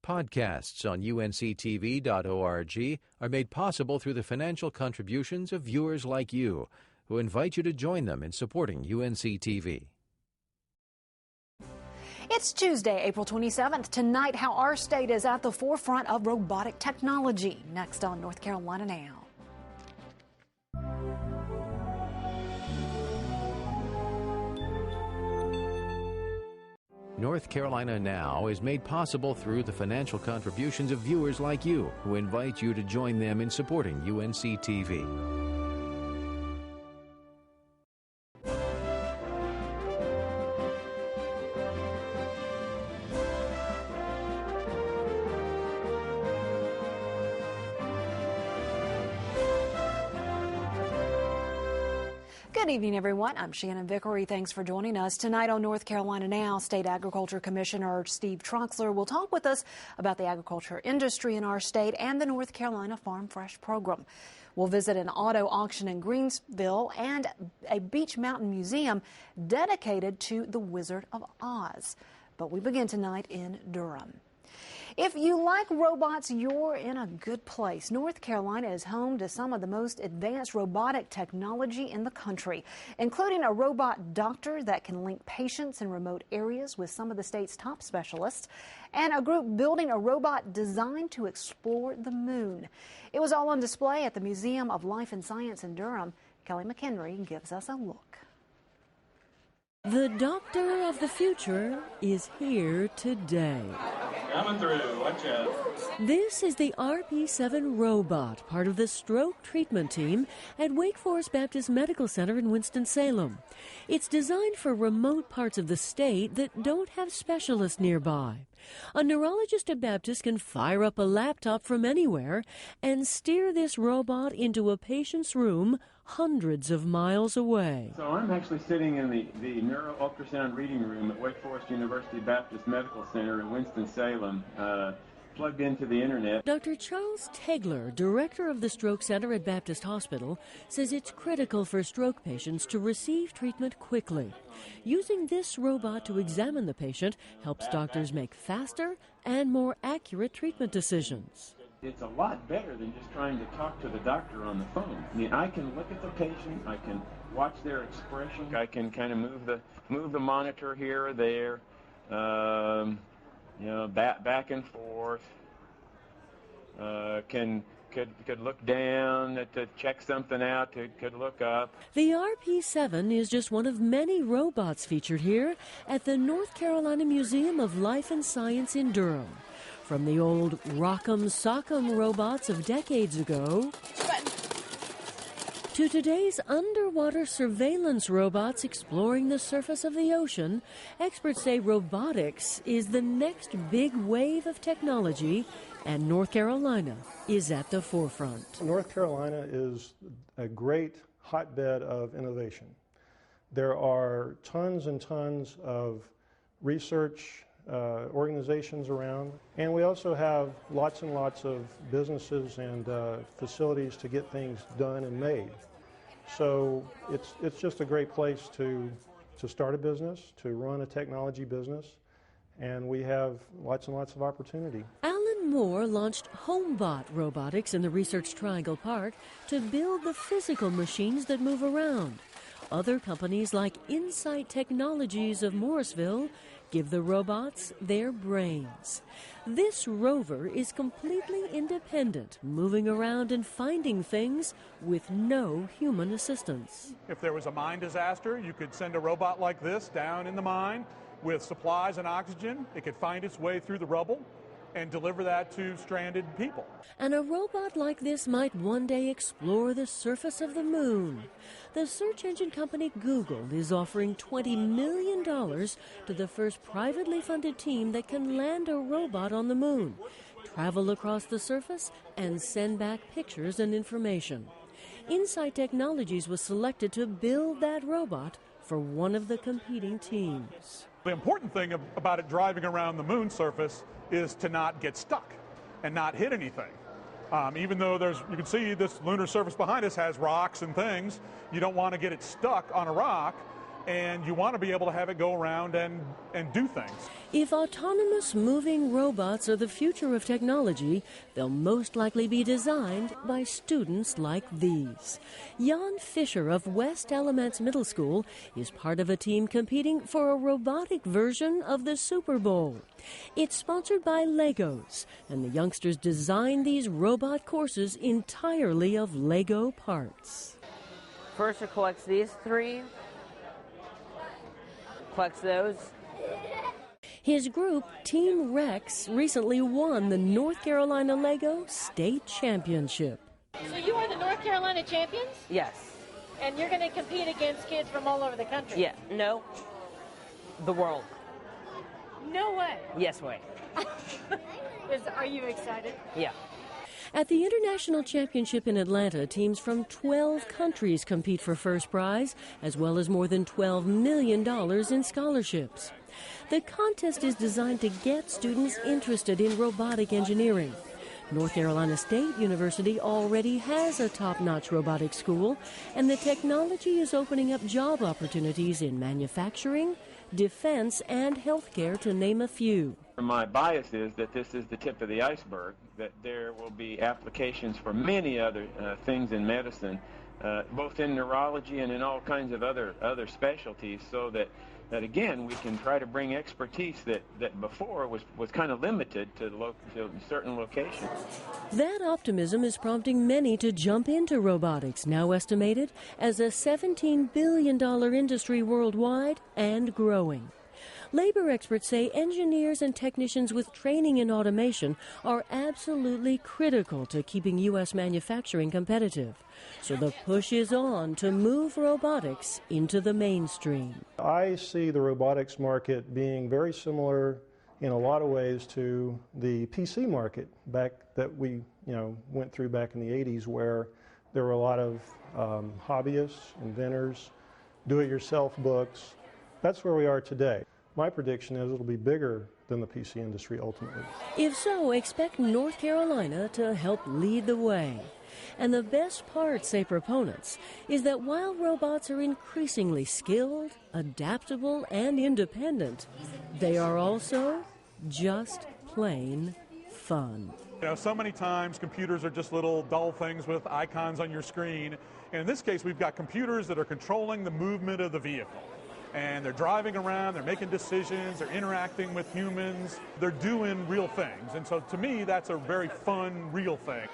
Podcasts on UNC-TV.org are made possible through the financial contributions of viewers like you, who invite you to join them in supporting UNC-TV. It's Tuesday, April 27th. Tonight, how our state is at the forefront of robotic technology. Next on North Carolina Now. North Carolina Now is made possible through the financial contributions of viewers like you, who invite you to join them in supporting UNC-TV. Good evening, everyone. I'm Shannon Vickery. Thanks for joining us. Tonight on North Carolina Now, State Agriculture Commissioner Steve Troxler will talk with us about the agriculture industry in our state and the North Carolina Farm Fresh program. We'll visit an auto auction in Greensville and a Beach Mountain museum dedicated to the Wizard of Oz. But we begin tonight in Durham. If you like robots, you're in a good place. North Carolina is home to some of the most advanced robotic technology in the country, including a robot doctor that can link patients in remote areas with some of the state's top specialists, and a group building a robot designed to explore the moon. It was all on display at the Museum of Life and Science in Durham. Kelly McHenry gives us a look. The doctor of the future is here today. Coming through, watch out. This is the Rp7 Robot, part of the stroke treatment team at Wake Forest Baptist Medical Center in Winston-Salem. It's designed for remote parts of the state that don't have specialists nearby. A neurologist at Baptist can fire up a laptop from anywhere and steer this robot into a patient's room hundreds of miles away. So I'm actually sitting in the neuro ultrasound reading room at Wake Forest University Baptist Medical Center in Winston-Salem, plugged into the internet. Dr. Charles Tegler, director of the Stroke Center at Baptist Hospital, says it's critical for stroke patients to receive treatment quickly. Using this robot to examine the patient helps doctors make faster and more accurate treatment decisions. It's a lot better than just trying to talk to the doctor on the phone. I mean, I can look at the patient, I can watch their expression, I can kind of move the monitor here or there, back and forth. Could look down to check something out, could look up. The Rp7 is just one of many robots featured here at the North Carolina Museum of Life and Science in Durham. From the old Rock'em Sock'em robots of decades ago to today's underwater surveillance robots exploring the surface of the ocean, experts say robotics is the next big wave of technology, and North Carolina is at the forefront. North Carolina is a great hotbed of innovation. There are tons and tons of research organizations around, and we also have lots and lots of businesses and facilities to get things done and made. So it's just a great place to start a business, to run a technology business, and we have lots and lots of opportunity. Alan Moore launched HomeBot Robotics in the Research Triangle Park to build the physical machines that move around. Other companies like Insight Technologies of Morrisville give the robots their brains. This rover is completely independent, moving around and finding things with no human assistance. If there was a mine disaster, you could send a robot like this down in the mine with supplies and oxygen. It could find its way through the rubble and deliver that to stranded people. And a robot like this might one day explore the surface of the moon. The search engine company Google is offering $20 million to the first privately funded team that can land a robot on the moon, travel across the surface, and send back pictures and information. Insight Technologies was selected to build that robot for one of the competing teams. The important thing about it driving around the moon surface is to not get stuck and not hit anything. Even though you can see this lunar surface behind us has rocks and things, you don't want to get it stuck on a rock and you want to be able to have it go around and do things. If autonomous moving robots are the future of technology, they'll most likely be designed by students like these. Jan Fischer of West Elements Middle School is part of a team competing for a robotic version of the Super Bowl. It's sponsored by Legos, and the youngsters designed these robot courses entirely of Lego parts. First it collects these three, collects those. His group, Team Rex, recently won the North Carolina Lego State Championship. So you are the North Carolina champions? Yes. And you're going to compete against kids from all over the country? Yeah, no. The world. No way. Yes way. Are you excited? Yeah. At the International Championship in Atlanta, teams from 12 countries compete for first prize, as well as more than $12 million in scholarships. The contest is designed to get students interested in robotic engineering. North Carolina State University already has a top-notch robotics school, and the technology is opening up job opportunities in manufacturing, defense, and healthcare, to name a few. My bias is that this is the tip of the iceberg, that there will be applications for many other things in medicine, both in neurology and in all kinds of other specialties, so that again, we can try to bring expertise that before was kind of limited to certain locations. That optimism is prompting many to jump into robotics, now estimated as a $17 billion industry worldwide and growing. Labor experts say engineers and technicians with training in automation are absolutely critical to keeping U.S. manufacturing competitive. So the push is on to move robotics into the mainstream. I see the robotics market being very similar in a lot of ways to the PC market that we went through back in the 80s, where there were a lot of hobbyists, inventors, do-it-yourself books. That's where we are today. My prediction is it'll be bigger than the PC industry ultimately. If so, expect North Carolina to help lead the way. And the best part, say proponents, is that while robots are increasingly skilled, adaptable, and independent, they are also just plain fun. So many times computers are just little dull things with icons on your screen. And in this case, we've got computers that are controlling the movement of the vehicle. And they're driving around, they're making decisions, they're interacting with humans, they're doing real things. And so to me, that's a very fun, real thing.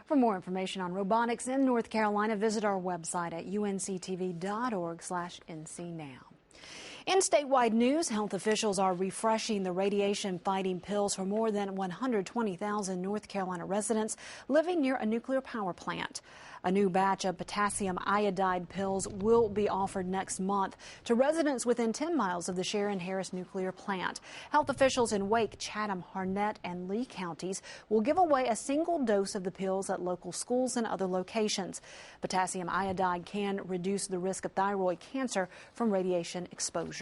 For more information on robotics in North Carolina, visit our website at unctv.org/ncnow. In statewide news, health officials are refreshing the radiation-fighting pills for more than 120,000 North Carolina residents living near a nuclear power plant. A new batch of potassium iodide pills will be offered next month to residents within 10 miles of the Sharon Harris nuclear plant. Health officials in Wake, Chatham, Harnett, and Lee counties will give away a single dose of the pills at local schools and other locations. Potassium iodide can reduce the risk of thyroid cancer from radiation exposure.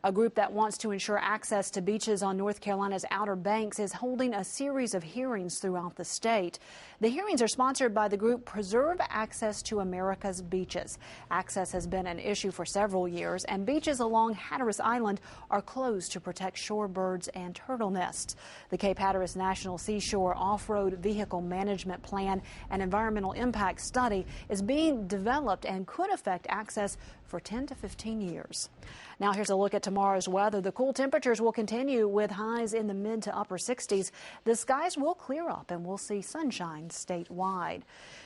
A group that wants to ensure access to beaches on North Carolina's Outer Banks is holding a series of hearings throughout the state. The hearings are sponsored by the group Preserve Access to America's Beaches. Access has been an issue for several years, and beaches along Hatteras Island are closed to protect shorebirds and turtle nests. The Cape Hatteras National Seashore Off-Road Vehicle Management Plan and Environmental Impact Study is being developed and could affect access for 10 to 15 years. Now here's a look at tomorrow's weather. The cool temperatures will continue with highs in the mid to upper 60s. The skies will clear up and we'll see sunshine statewide.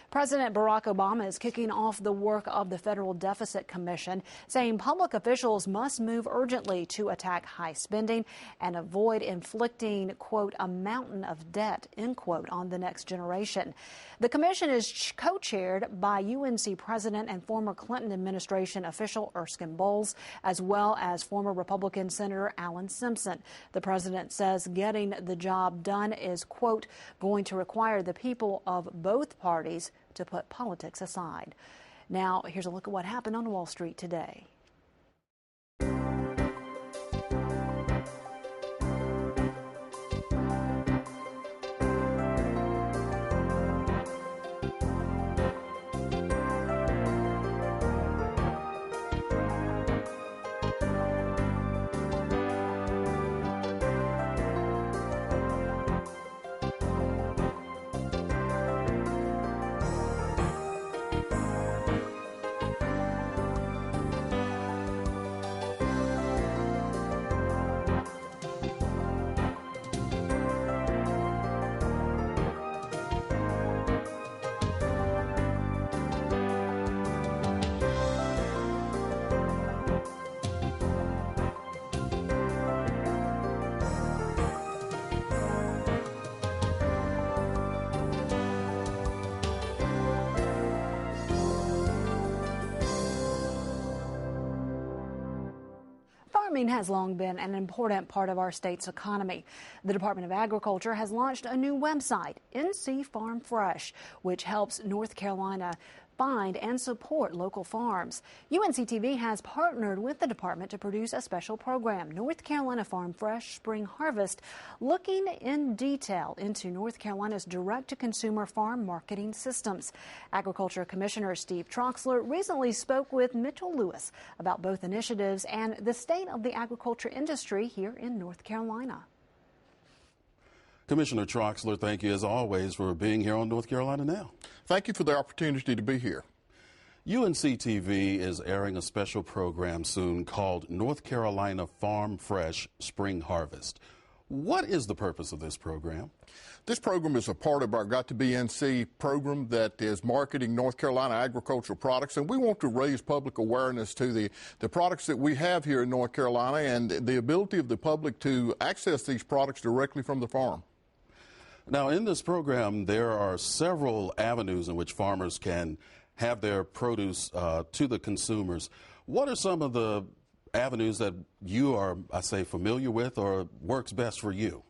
President Barack Obama is kicking off the work of the Federal Deficit Commission, saying public officials must move urgently to attack high spending and avoid inflicting, quote, a mountain of debt, end quote, on the next generation. The commission is co-chaired by UNC President and former Clinton administration official Erskine Bowles, as well as former Republican Senator Alan Simpson. The president says getting the job done is, quote, going to require the people of both parties to put politics aside. Now, here's a look at what happened on Wall Street today. Farming has long been an important part of our state's economy. The Department of Agriculture has launched a new website, NC Farm Fresh, which helps North Carolina find and support local farms. UNC-TV has partnered with the department to produce a special program, North Carolina Farm Fresh Spring Harvest, looking in detail into North Carolina's direct-to-consumer farm marketing systems. Agriculture Commissioner Steve Troxler recently spoke with Mitchell Lewis about both initiatives and the state of the agriculture industry here in North Carolina. Commissioner Troxler, thank you as always for being here on North Carolina Now. Thank you for the opportunity to be here. UNC-TV is airing a special program soon called North Carolina Farm Fresh Spring Harvest. What is the purpose of this program? This program is a part of our Got to Be NC program that is marketing North Carolina agricultural products, and we want to raise public awareness to the products that we have here in North Carolina and the ability of the public to access these products directly from the farm. Now, in this program, there are several avenues in which farmers can have their produce to the consumers. What are some of the avenues that you are, I say, familiar with or works best for you?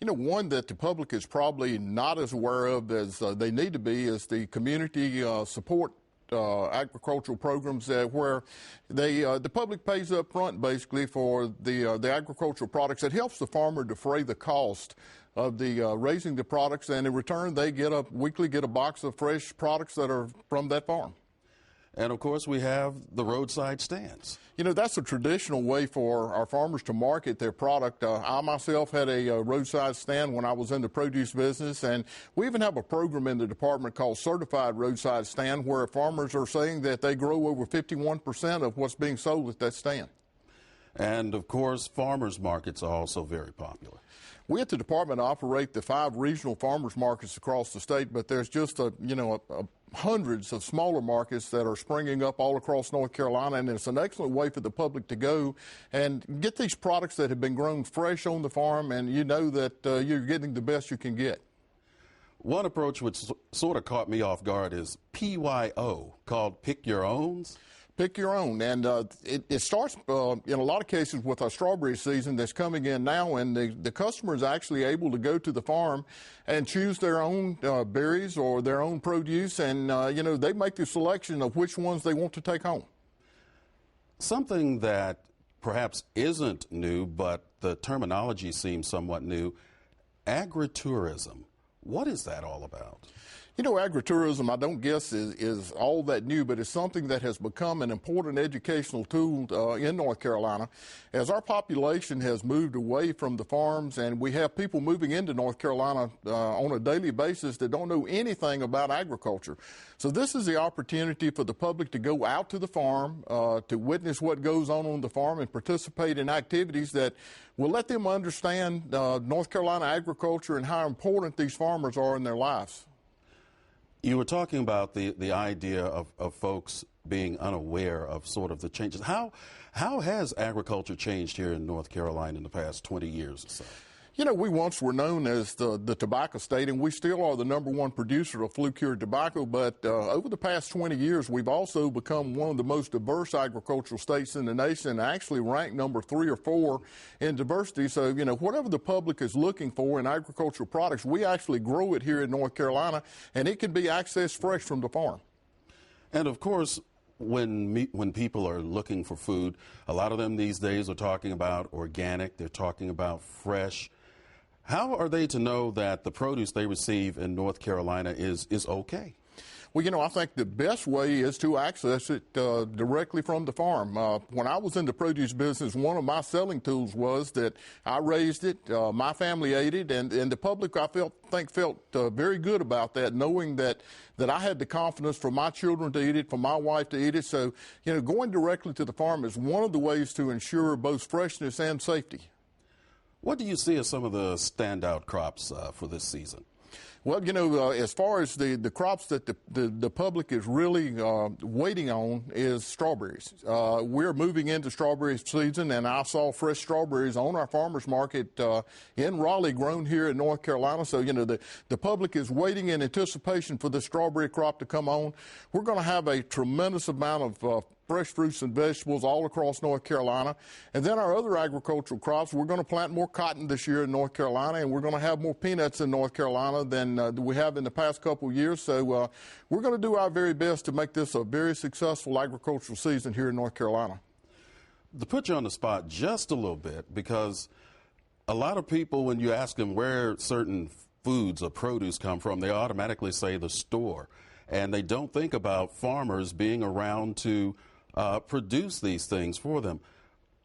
You know, one that the public is probably not as aware of as they need to be is the community support agricultural programs where the public pays up front basically for the agricultural products. It helps the farmer defray the cost of the raising the products, and in return they weekly get a box of fresh products that are from that farm. And of course we have the roadside stands. You know, that's a traditional way for our farmers to market their product. I myself had a roadside stand when I was in the produce business, and we even have a program in the department called Certified Roadside Stand where farmers are saying that they grow over 51% of what's being sold at that stand. And of course farmers markets are also very popular. We at the department operate the 5 regional farmers markets across the state, but there's just hundreds of smaller markets that are springing up all across North Carolina, and it's an excellent way for the public to go and get these products that have been grown fresh on the farm, and you know that you're getting the best you can get. One approach which sort of caught me off guard is PYO, called Pick Your Owns. Pick your own, and it starts in a lot of cases with our strawberry season that's coming in now, and the customer is actually able to go to the farm and choose their own berries or their own produce, and they make the selection of which ones they want to take home. Something that perhaps isn't new, but the terminology seems somewhat new, agritourism. What is that all about? You know, agritourism, I don't guess, is all that new, but it's something that has become an important educational tool in North Carolina. As our population has moved away from the farms, and we have people moving into North Carolina on a daily basis that don't know anything about agriculture. So this is the opportunity for the public to go out to the farm, to witness what goes on the farm and participate in activities that will let them understand North Carolina agriculture and how important these farmers are in their lives. You were talking about the idea of folks being unaware of sort of the changes. How has agriculture changed here in North Carolina in the past 20 years or so? You know, we once were known as the tobacco state, and we still are the #1 producer of flue-cured tobacco, but over the past 20 years, we've also become one of the most diverse agricultural states in the nation, actually ranked number 3 or 4 in diversity. So, you know, whatever the public is looking for in agricultural products, we actually grow it here in North Carolina, and it can be accessed fresh from the farm. And of course, when people are looking for food, a lot of them these days are talking about organic, they're talking about fresh. How are they to know that the produce they receive in North Carolina is okay? Well, you know, I think the best way is to access it directly from the farm. When I was in the produce business, one of my selling tools was that I raised it, my family ate it, and the public, I think, felt very good about that, knowing that I had the confidence for my children to eat it, for my wife to eat it. So, you know, going directly to the farm is one of the ways to ensure both freshness and safety. What do you see as some of the standout crops for this season? Well, you know, as far as the crops that the public is really waiting on is strawberries. We're moving into strawberry season, and I saw fresh strawberries on our farmers market in Raleigh grown here in North Carolina. So, you know, the public is waiting in anticipation for the strawberry crop to come on. We're going to have a tremendous amount of fresh fruits and vegetables all across North Carolina. And then our other agricultural crops, we're going to plant more cotton this year in North Carolina, and we're going to have more peanuts in North Carolina than we have in the past couple of years. So we're going to do our very best to make this a very successful agricultural season here in North Carolina. To put you on the spot just a little bit, because a lot of people, when you ask them where certain foods or produce come from, they automatically say the store. And they don't think about farmers being around to produce these things for them.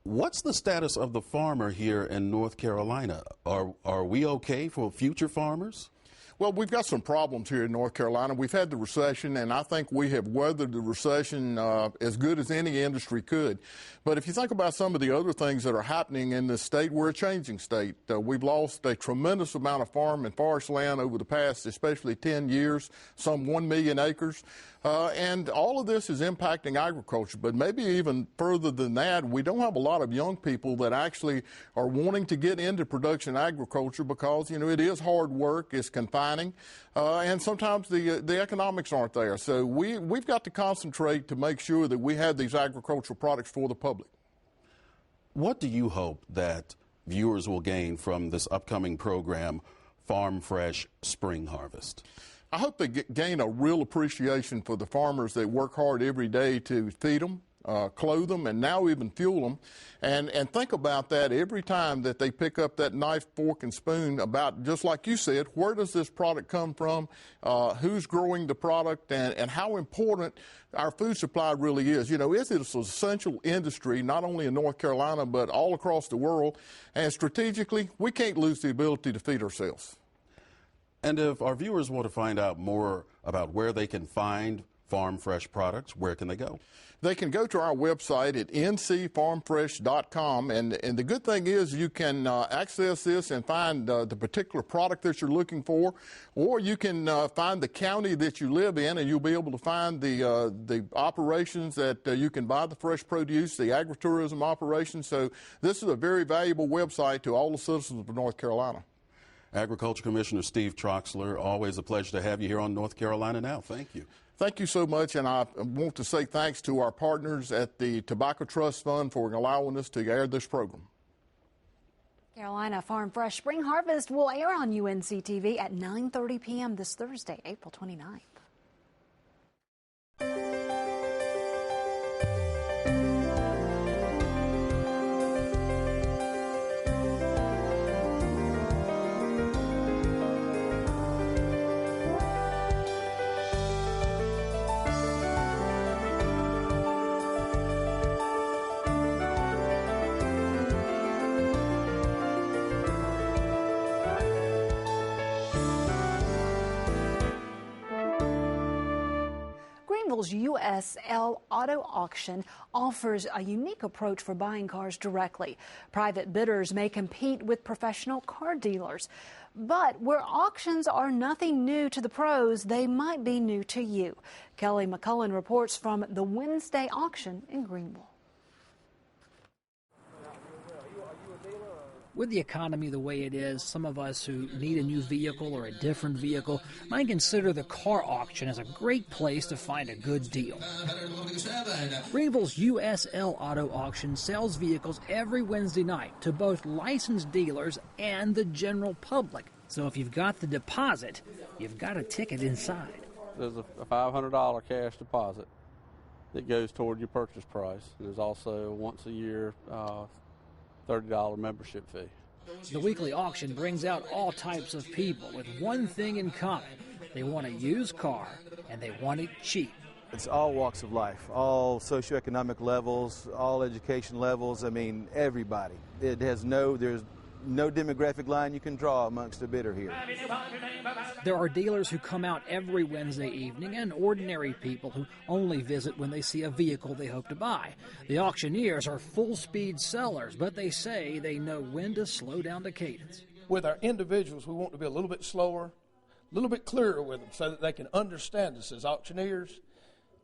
What's the status of the farmer here in North Carolina? Are we okay for future farmers? Well, we've got some problems here in North Carolina. We've had the recession, and I think we have weathered the recession as good as any industry could. But if you think about some of the other things that are happening in this state, we're a changing state. We've lost a tremendous amount of farm and forest land over the past, especially 10 years, some 1 million acres. And all of this is impacting agriculture. But maybe even further than that, we don't have a lot of young people that actually are wanting to get into production agriculture because, you know, it is hard work, it's confining, and sometimes the economics aren't there. So we've got to concentrate to make sure that we have these agricultural products for the public. What do you hope that viewers will gain from this upcoming program, Farm Fresh Spring Harvest? I hope they gain a real appreciation for the farmers that work hard every day to feed them, clothe them, and now even fuel them. And think about that every time that they pick up that knife, fork, and spoon about, just like you said, where does this product come from, who's growing the product, and how important our food supply really is. You know, it's an essential industry, not only in North Carolina, but all across the world. And strategically, we can't lose the ability to feed ourselves. And if our viewers want to find out more about where they can find Farm Fresh products, where can they go? They can go to our website at ncfarmfresh.com, and the good thing is you can access this and find the particular product that you're looking for, or you can find the county that you live in, and you'll be able to find the operations that you can buy the fresh produce, the agritourism operations. So this is a very valuable website to all the citizens of North Carolina. Agriculture Commissioner Steve Troxler, always a pleasure to have you here on North Carolina Now. Thank you. Thank you so much, and I want to say thanks to our partners at the Tobacco Trust Fund for allowing us to air this program. Carolina Farm Fresh Spring Harvest will air on UNC-TV at 9:30 p.m. this Thursday, April 29th. Greenville's USL Auto Auction offers a unique approach for buying cars directly. Private bidders may compete with professional car dealers. But where auctions are nothing new to the pros, they might be new to you. Kelly McCullen reports from the Wednesday auction in Greenville. With the economy the way it is, some of us who need a new vehicle or a different vehicle might consider the car auction as a great place to find a good deal. Greenville's USL Auto Auction sells vehicles every Wednesday night to both licensed dealers and the general public. So if you've got the deposit, you've got a ticket inside. There's a $500 cash deposit that goes toward your purchase price. There's also a once a year $30 membership fee. The weekly auction brings out all types of people with one thing in common. They want a used car, and they want it cheap. It's all walks of life, all socioeconomic levels, all education levels. I mean, everybody. There's no demographic line you can draw amongst the bidder here. There are dealers who come out every Wednesday evening and ordinary people who only visit when they see a vehicle they hope to buy. The auctioneers are full-speed sellers, but they say they know when to slow down the cadence. With our individuals, we want to be a little bit slower, little bit clearer with them so that they can understand us as auctioneers,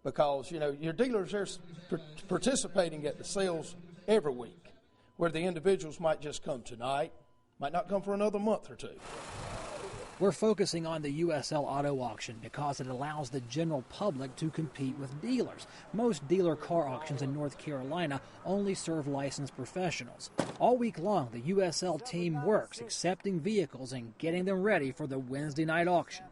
because, you know, your dealers are participating at the sales every week, where the individuals might just come tonight, might not come for another month or two. We're focusing on the USL Auto Auction because it allows the general public to compete with dealers. Most dealer car auctions in North Carolina only serve licensed professionals. All week long, the USL team works accepting vehicles and getting them ready for the Wednesday night auction.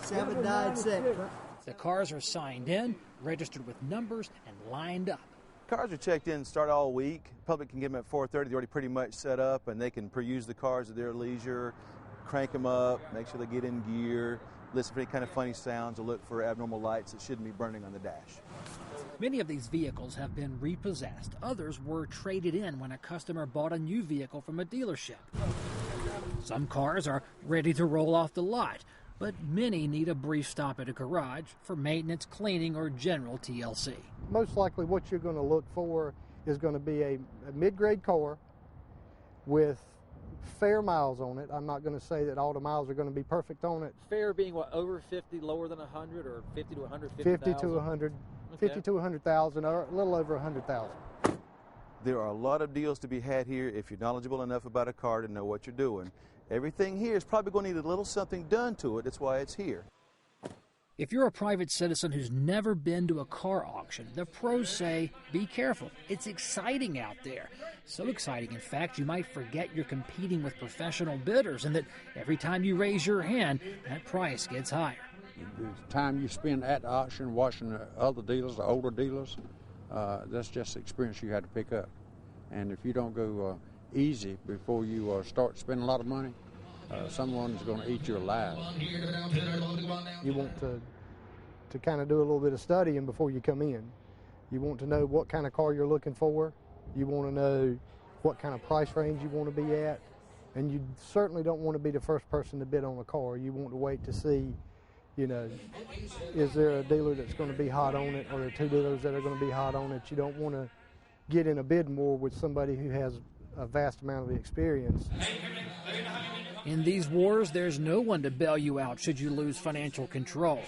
796. The cars are signed in, registered with numbers, and lined up. Cars are checked in and start all week. Public can get them at 4:30. They're already pretty much set up, and they can peruse the cars at their leisure, crank them up, make sure they get in gear, listen for any kind of funny sounds, or look for abnormal lights that shouldn't be burning on the dash. Many of these vehicles have been repossessed. Others were traded in when a customer bought a new vehicle from a dealership. Some cars are ready to roll off the lot, but many need a brief stop at a garage for maintenance, cleaning, or general TLC. Most likely what you're going to look for is going to be a mid-grade car with fair miles on it. I'm not going to say that all the miles are going to be perfect on it. Fair being what, over 50, lower than 100, or 50 to 150,000? 50 to 100, okay. 50 to 100,000, or a little over 100,000. There are a lot of deals to be had here if you're knowledgeable enough about a car to know what you're doing. Everything here is probably going to need a little something done to it. That's why it's here. If you're a private citizen who's never been to a car auction, the pros say, be careful. It's exciting out there. So exciting, in fact, you might forget you're competing with professional bidders and that every time you raise your hand, that price gets higher. The time you spend at the auction watching the other dealers, the older dealers, that's just the experience you had to pick up. And if you don't go easy before you start spending a lot of money, someone's going to eat you alive. You want to kind of do a little bit of studying before you come in. You want to know what kind of car you're looking for. You want to know what kind of price range you want to be at. And you certainly don't want to be the first person to bid on a car. You want to wait to see, you know, is there a dealer that's going to be hot on it, or are there two dealers that are going to be hot on it? You don't want to get in a bid war with somebody who has a vast amount of experience. In these wars, there's no one to bail you out should you lose financial control.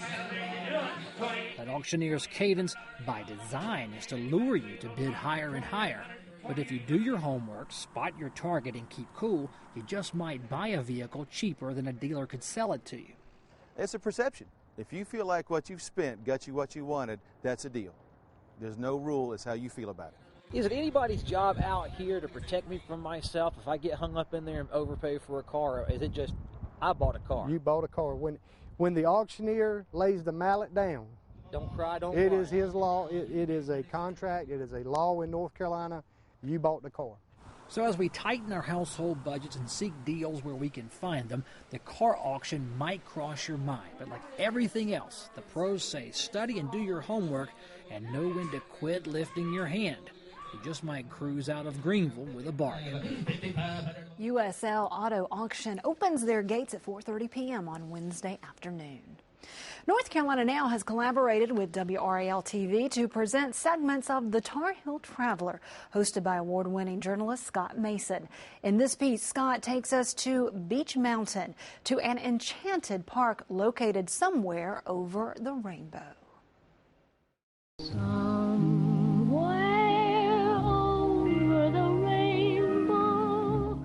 That auctioneer's cadence, by design, is to lure you to bid higher and higher. But if you do your homework, spot your target, and keep cool, you just might buy a vehicle cheaper than a dealer could sell it to you. It's a perception. If you feel like what you've spent got you what you wanted, that's a deal. There's no rule, it's how you feel about it. Is it anybody's job out here to protect me from myself if I get hung up in there and overpay for a car? Or is it just, I bought a car? You bought a car. When the auctioneer lays the mallet down, don't cry, don't It whine. is his law. It is a contract. It is a law in North Carolina. You bought the car. So as we tighten our household budgets and seek deals where we can find them, the car auction might cross your mind. But like everything else, the pros say study and do your homework and know when to quit lifting your hand. You just might cruise out of Greenville with a bargain. USL Auto Auction opens their gates at 4:30 p.m. on Wednesday afternoon. North Carolina Now has collaborated with WRAL-TV to present segments of The Tar Heel Traveler, hosted by award-winning journalist Scott Mason. In this piece, Scott takes us to Beach Mountain, to an enchanted park located somewhere over the rainbow.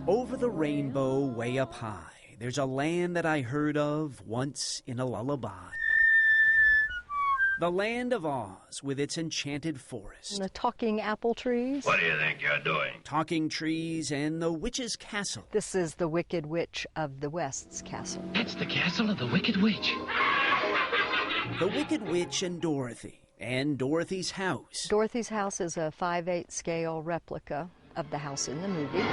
Over the rainbow, way up high, there's a land that I heard of once in a lullaby. The land of Oz with its enchanted forest. The talking apple trees. What do you think you're doing? Talking trees and the witch's castle. This is the Wicked Witch of the West's castle. It's the castle of the Wicked Witch. The Wicked Witch and Dorothy's house. Dorothy's house is a 5/8 scale replica of the house in the movie.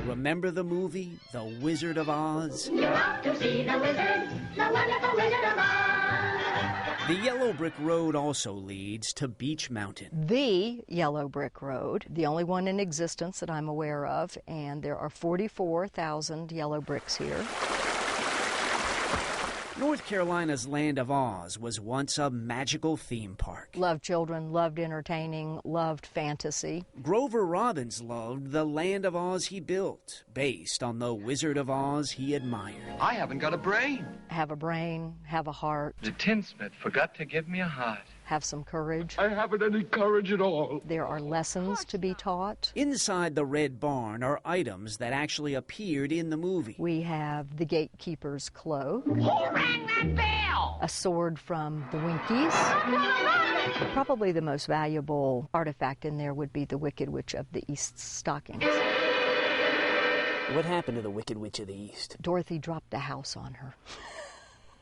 Remember the movie, The Wizard of Oz? You're off to see the wizard, the wonderful Wizard of Oz. The yellow brick road also leads to Beach Mountain. The yellow brick road, the only one in existence that I'm aware of, and there are 44,000 yellow bricks here. North Carolina's Land of Oz was once a magical theme park. Loved children, loved entertaining, loved fantasy. Grover Robbins loved the Land of Oz he built, based on the Wizard of Oz he admired. I haven't got a brain. Have a brain, have a heart. The tinsmith forgot to give me a heart. Have some courage. I haven't any courage at all. There are lessons to be taught. Inside the Red Barn are items that actually appeared in the movie. We have the gatekeeper's cloak. Who rang that bell? A sword from the Winkies. Probably the most valuable artifact in there would be the Wicked Witch of the East's stockings. What happened to the Wicked Witch of the East? Dorothy dropped a house on her.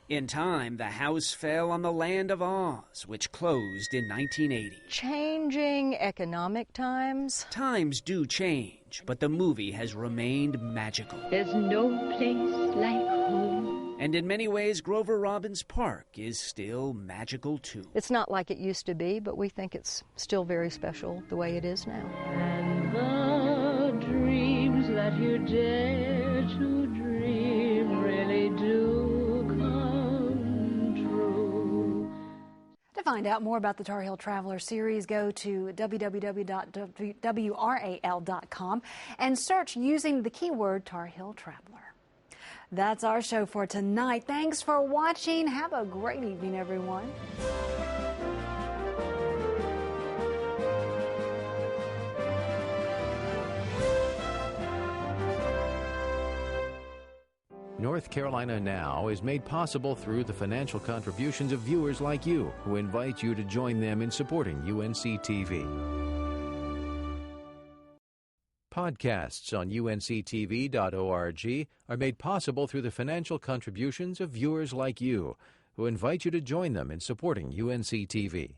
In time, the house fell on the Land of Oz, which closed in 1980. Changing economic times. Times do change, but the movie has remained magical. There's no place like home. And in many ways, Grover Robbins Park is still magical too. It's not like it used to be, but we think it's still very special the way it is now. And the dreams that you dare to dream really do come true. To find out more about the Tar Heel Traveler series, go to www.wral.com and search using the keyword Tar Heel Traveler. That's our show for tonight. Thanks for watching. Have a great evening, everyone. North Carolina Now is made possible through the financial contributions of viewers like you who invite you to join them in supporting UNC-TV. Podcasts on UNC-TV.org are made possible through the financial contributions of viewers like you who invite you to join them in supporting UNC-TV.